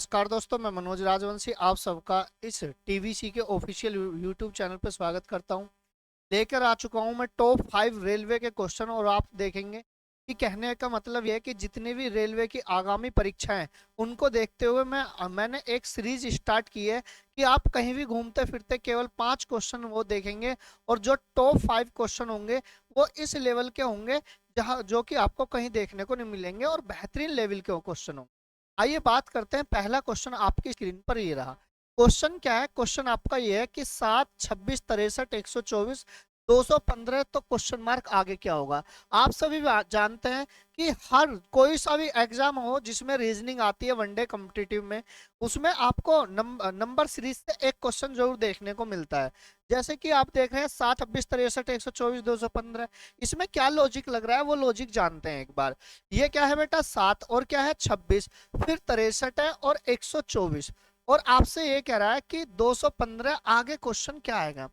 नमस्कार दोस्तों, मैं मनोज राजवंशी आप सबका इस टीवीसी के ऑफिशियल यूट्यूब चैनल पर स्वागत करता हूं। लेकर आ चुका हूं मैं टॉप 5 रेलवे के क्वेश्चन और आप देखेंगे कि कहने का मतलब यह है कि जितनी भी रेलवे की आगामी परीक्षाएं हैं उनको देखते हुए मैंने एक सीरीज स्टार्ट की है कि आप कहीं भी घूमते फिरते केवल 5 क्वेश्चन वो देखेंगे और जो टॉप 5 क्वेश्चन होंगे वो इस लेवल के होंगे जहां जो कि आपको कहीं देखने को नहीं मिलेंगे और बेहतरीन लेवल के क्वेश्चन होंगे। आइए बात करते हैं। पहला क्वेश्चन आपकी स्क्रीन पर ये रहा। क्वेश्चन क्या है? क्वेश्चन आपका ये है कि 7, 26, 63, 124, 215, तो क्वेश्चन मार्क आगे क्या होगा? आप सभी जानते हैं कि हर कोई सा भी एग्जाम हो जिसमें रीजनिंग आती है वनडे कॉम्पिटिटिव में, उसमें आपको नंबर सीरीज से एक क्वेश्चन जरूर देखने को मिलता है। जैसे कि आप देख रहे हैं 7, 26, 63, 124, 215। इसमें क्या लॉजिक लग रहा है वो लॉजिक जानते हैं एक बार। ये क्या है बेटा? 7 और क्या है? 26, फिर 63 है और 124, और आपसे ये कह रहा है कि 215 आगे क्वेश्चन क्या आएगा।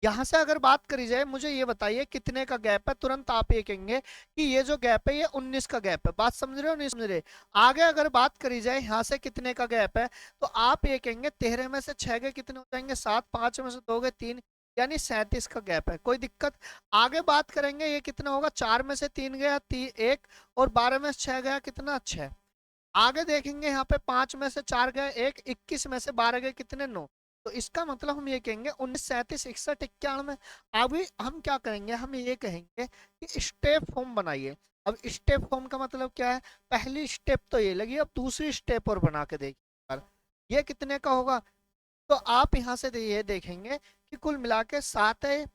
यहां से अगर बात करी जाए, मुझे ये बताइए कितने का गैप है। तुरंत आप ये कहेंगे कि ये जो गैप है ये 19 का गैप है। बात समझ रहे हो नहीं समझ रहे? आगे अगर बात करी जाए यहाँ से कितने का गैप है, तो आप ये कहेंगे 13 में से 6 के कितने हो जाएंगे? 7, 5 में से 2 गए 3, यानी 37 का गैप है। कोई दिक्कत? आगे बात करेंगे ये कितना होगा? 4 में से 3 गया 1, और 12 में से 6 गया कितना? 6। आगे देखेंगे यहाँ पे 5 में से 4 गए 1, 21 में से 12 गए कितने? 9। तो इसका मतलब हम ये कहेंगे 19, 37, 61, 91। अभी हम क्या करेंगे? हम ये कहेंगे कि स्टेप फॉर्म बनाइए। अब स्टेप फॉर्म का मतलब क्या है? पहली स्टेप तो ये लगी, अब दूसरी स्टेप और बना के देखिए ये कितने का होगा। तो आप यहाँ से ये देखेंगे कि कुल मिला के 7 है,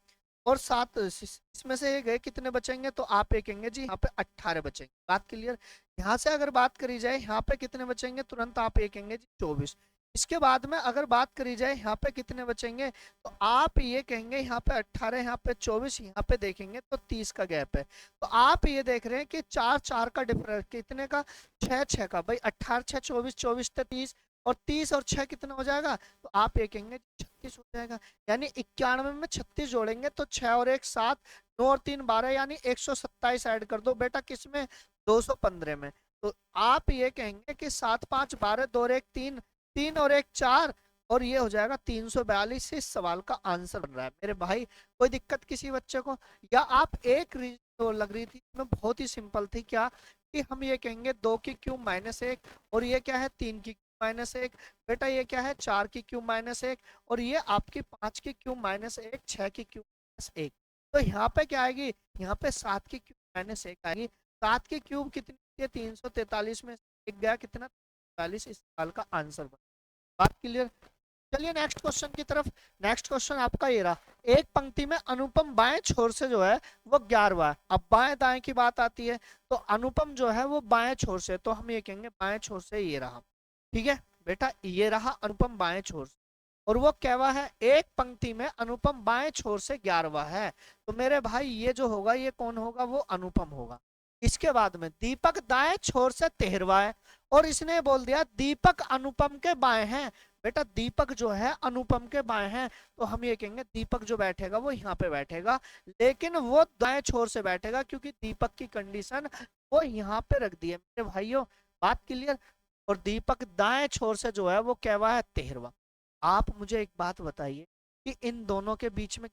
और 7 इसमें से ये गए कितने बचेंगे? तो आप ये कहेंगे जी यहाँ पे 18 बचेंगे। बात क्लियर? यहाँ से अगर बात करी जाए यहाँ पे कितने बचेंगे, तुरंत आप ये कहेंगे जी 24। इसके बाद में अगर बात करी जाए यहाँ पे कितने बचेंगे, तो आप ये कहेंगे यहाँ पे 18, यहाँ पे 24, यहाँ पे देखेंगे तो 30 का गैप है। तो आप ये देख रहे हैं कि 4, 4 का डिफरेंस कितने का? 6, 6 का। भाई 18, 6, 24, 24 से 30, और 30 और 6 कितना हो जाएगा? तो आप ये कहेंगे 36 हो जाएगा। यानी 91 में 36 जोड़ेंगे तो 6 और 1 7, 9 और 3 12, यानी 127 ऐड कर दो बेटा किसमें? 215 में। तो आप ये कहेंगे कि 7, 5, 12, 2 और 1 3, 3 और 1 4, और ये हो जाएगा 342। इस सवाल का आंसर बन रहा है मेरे भाई। कोई दिक्कत किसी बच्चे को? या आप एक तो लग रही थी मैं बहुत ही सिंपल थी, क्या कि हम ये कहेंगे 2 की क्यूब माइनस 1, और ये क्या है? 3 की माइनस 1। बेटा ये क्या है? 4 की क्यूब माइनस 1, और ये आपकी 5 की क्यूब माइनस 1, 6 की क्यूब माइनस 1। तो यहाँ पे क्या आएगी? यहाँ पे 7 की क्यूब माइनस 1 आएगी। 7 की क्यूब कितनी है? 343 में एक गया कितना? 43। इस सवाल का आंसर बना। बात क्लियर? चलिए नेक्स्ट क्वेश्चन की तरफ। नेक्स्ट क्वेश्चन आपका ये रहा। एक पंक्ति में अनुपम बाएं छोर से जो है वो 11वां है। अब बाएं दाएं की बात आती है, तो अनुपम जो है वो बाएं छोर से, तो हम ये कहेंगे बाएं छोर से ये रहा। ठीक है बेटा, ये रहा अनुपम बाएं छोर से, और वो कहवा है एक पंक्ति में अनुपम बाएं छोर से 11वां है। तो मेरे भाई ये जो होगा ये कौन होगा? वो अनुपम होगा। इसके बाद में दीपक दाएं छोर से 13वां है, और इसने बोल दिया दीपक अनुपम के बाएं हैं। बेटा दीपक जो है अनुपम के बाएं हैं, तो हम ये कहेंगे दीपक जो बैठेगा वो यहाँ पे बैठेगा, लेकिन वो दाएं छोर से बैठेगा क्योंकि दीपक की कंडीशन वो यहाँ पे रख दी है मेरे भाइयों। बात क्लियर? और दीपक दाएं छोर से जो है वो कहवा है 13वां। आप मुझे एक बात बताइए कि इन दोनों के बीच में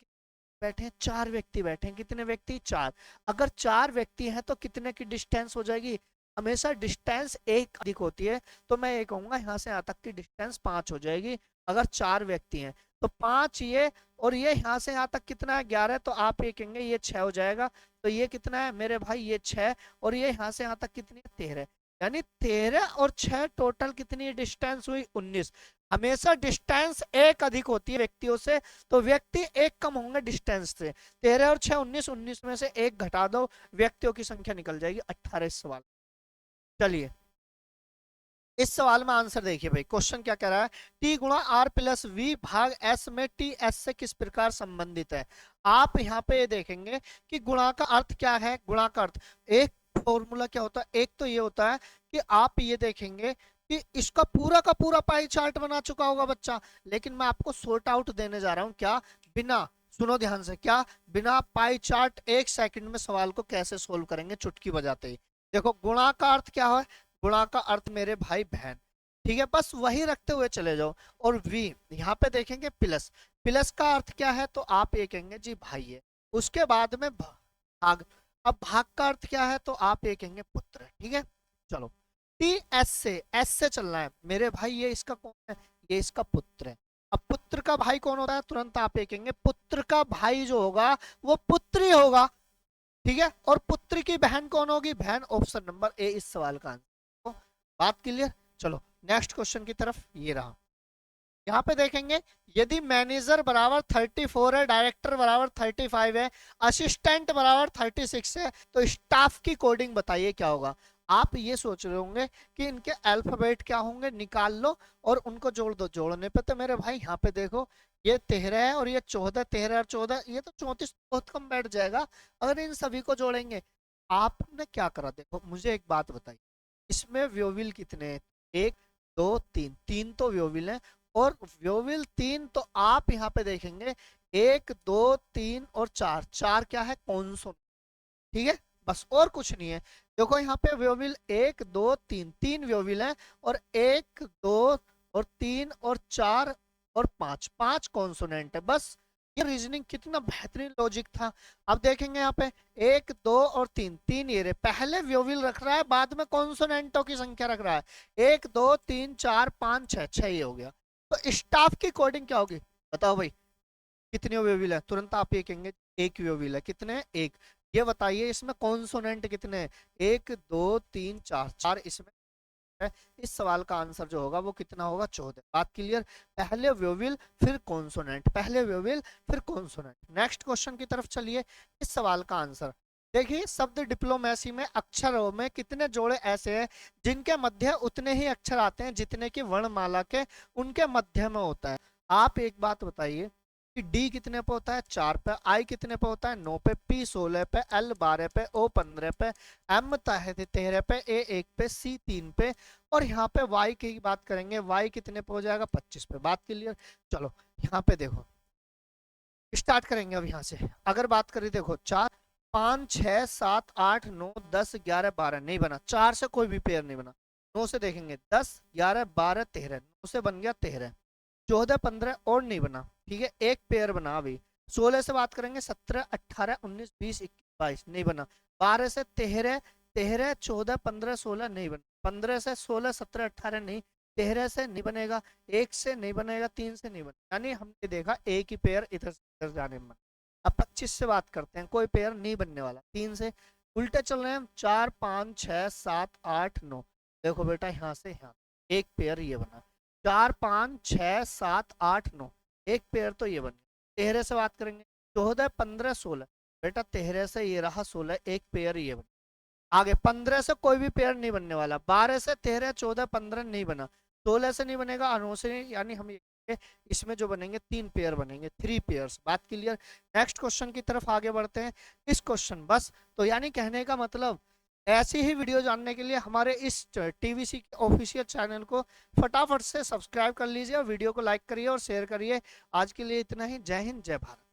बैठे हैं? 4 व्यक्ति बैठे हैं। कितने व्यक्ति? 4। अगर 4 व्यक्ति हैं तो कितने की डिस्टेंस हो जाएगी? हमेशा डिस्टेंस एक अधिक होती है, तो मैं ये कहूंगा यहाँ से यहाँ तक की डिस्टेंस 5 हो जाएगी अगर 4 व्यक्ति हैं। तो 5 ये, और ये यहाँ से यहाँ तक कितना है? 11। तो आप ये कहेंगे ये 6 हो जाएगा। तो ये कितना है मेरे भाई? ये 6, और ये यहाँ से यहाँ तक कितनी है? 13। यानी 13 और 6 टोटल कितनी डिस्टेंस हुई? 19। हमेशा डिस्टेंस एक अधिक होती है व्यक्तियों से, तो व्यक्ति एक कम होंगे डिस्टेंस से। 13 और 6 19, 19 में से एक घटा दो, व्यक्तियों की संख्या निकल जाएगी 18। इस सवाल, चलिए इस सवाल में आंसर देखिए भाई। क्वेश्चन क्या कह रहा है? टी गुणा आर प्लस वी भाग एस में टी एस से किस प्रकार संबंधित है? आप यहाँ पे ये देखेंगे कि गुणा का अर्थ क्या है। गुणा का अर्थ एक फॉर्मूला क्या होता है? एक तो ये होता है कि आप ये देखेंगे कि इसका पूरा का पूरा पाई चार्ट बना चुका होगा बच्चा, लेकिन मैं आपको सॉर्ट आउट देने जा रहा हूं। क्या? बिना, सुनो ध्यान से, क्या बिना पाई चार्ट 1 सेकंड में सवाल को कैसे सोल्व करेंगे चुटकी बजाते ही। देखो गुणा का अर्थ क्या है? गुणा का अर्थ मेरे भाई बहन। ठीक है, बस वही रखते हुए चले जाओ। और v यहाँ पे देखेंगे प्लस, प्लस का अर्थ क्या है, तो आप ये कहेंगे जी भाई है। उसके बाद में भाग, अब भाग का अर्थ क्या है, तो आप ये कहेंगे पुत्र। ठीक है, चलो टी एस से चलना है मेरे भाई, ये इसका कौन है, ये इसका पुत्र है। अब पुत्र का भाई कौन होता है, तुरंत आप ये कहेंगे पुत्र का भाई जो होगा वो पुत्री होगा। ठीक है, और पुत्र की बहन कौन होगी, बहन ऑप्शन नंबर ए इस सवाल का आंसर। तो बात क्लियर। चलो नेक्स्ट क्वेश्चन की तरफ, ये रहा। यहाँ पे देखेंगे यदि मैनेजर बराबर 34 है, डायरेक्टर बराबर 35 है, असिस्टेंट बराबर 36 है, तो स्टाफ की कोडिंग बताइए क्या होगा। आप ये सोच रहे होंगे कि इनके अल्फाबेट क्या होंगे, निकाल लो और उनको जोड़ दो। जोड़ने पे तो मेरे भाई यहाँ पे देखो, ये 13 है और ये 14, 13 और 14, ये तो 34 बहुत कम बैठ जाएगा अगर इन सभी को जोड़ेंगे। आपने क्या करा, देखो मुझे एक बात बताइए, इसमें व्योविल कितने हैं, एक दो तीन, तीन तो व्योविल है, और व्योविल तीन, तो आप यहाँ पे देखेंगे एक दो तीन और चार, चार क्या है, कॉन्सोनेंट। ठीक है, बस और कुछ नहीं है। देखो यहाँ पे व्योविल एक दो तीन, तीन व्योविल है, और एक दो और तीन और चार और पांच, पांच कॉन्सोनेंट है बस। ये रीजनिंग कितना बेहतरीन लॉजिक था। अब देखेंगे यहाँ पे एक दो और तीन, तीन ये रहे, पहले व्योविल रख रहा है, बाद में कॉन्सोनेंटों की संख्या रख रहा है, एक दो तीन चार पांच छह, छह ये हो गया। तो स्टाफ की कोडिंग क्या होगी, बताओ भाई, कितने वेविल है, तुरंत आप ये कहेंगे एक वेविल है, कितने, एक। ये बताइए इसमें कॉन्सोनेंट कितने हैं, एक दो तीन चार, चार इसमें है। इस सवाल का आंसर जो होगा वो कितना होगा, 14। बात क्लियर, पहले वेविल फिर कॉन्सोनेंट, पहले वेविल फिर कॉन्सोनेंट। नेक्स्ट क्वेश्चन की तरफ चलिए। इस सवाल का आंसर देखिए, शब्द डिप्लोमेसी में अक्षरों में कितने जोड़े ऐसे हैं जिनके मध्य उतने ही अक्षर आते हैं जितने की वर्णमाला के उनके मध्य में होता है। आप एक बात बताइए कि डी कितने पे होता है, 4 पे, आई कितने पे होता है, 9 पे, पी 16 पे, एल 12 पे, ओ 15 पे, एम 13 पे, ए 1 पे, सी 3 पे, और यहाँ पे वाई की बात करेंगे, वाई कितने पे हो जाएगा, 25 पे। बात क्लियर। चलो यहाँ पे देखो, स्टार्ट करेंगे अब यहाँ से। अगर बात करें, देखो 4 5 6 7 8 9 10 11 12, नहीं बना, 4 से कोई भी पेयर नहीं बना। 9 से देखेंगे 10 11 12 13, 9 से बन गया 13, 14 15 और नहीं बना। ठीक है, एक पेयर बना अभी। 16 से बात करेंगे 17 18 19 20 21 22, नहीं बना। 12 से 13 13 14 15 16 नहीं बना। 15 से 16 17 18 नहीं, 13 से नहीं बनेगा, एक से नहीं बनेगा, 3 से नहीं बनेगा, यानी हमने देखा एक ही पेयर इधर से इधर जाने में। अब 25 से बात करते हैं, कोई पेयर नहीं बनने वाला। 3 से उल्टे चल रहे हैं हम, 4 5 6 7 8 9, देखो बेटा यहाँ से यहाँ एक पेयर ये बना, 4 5 6 7 8 9, एक पेयर तो ये बन गया। 13 से बात करेंगे, 14 15 16, बेटा 13 से ये रहा 16, एक पेयर ये बना। आगे 15 से कोई भी पेयर नहीं बनने वाला, 12 से 13 14 15 नहीं बना, 16 से नहीं बनेगा, 9 से नहीं, यानी हम इसमें जो बनेंगे 3 पेयर बनेंगे, 3 पेयर्स। बात क्लियर। नेक्स्ट क्वेश्चन की तरफ आगे बढ़ते हैं। इस क्वेश्चन बस, तो यानी कहने का मतलब ऐसी ही वीडियो जानने के लिए हमारे इस टीवीसी ऑफिशियल चैनल को फटाफट से सब्सक्राइब कर लीजिए और वीडियो को लाइक करिए और शेयर करिए। आज के लिए इतना ही। जय हिंद, जय भारत।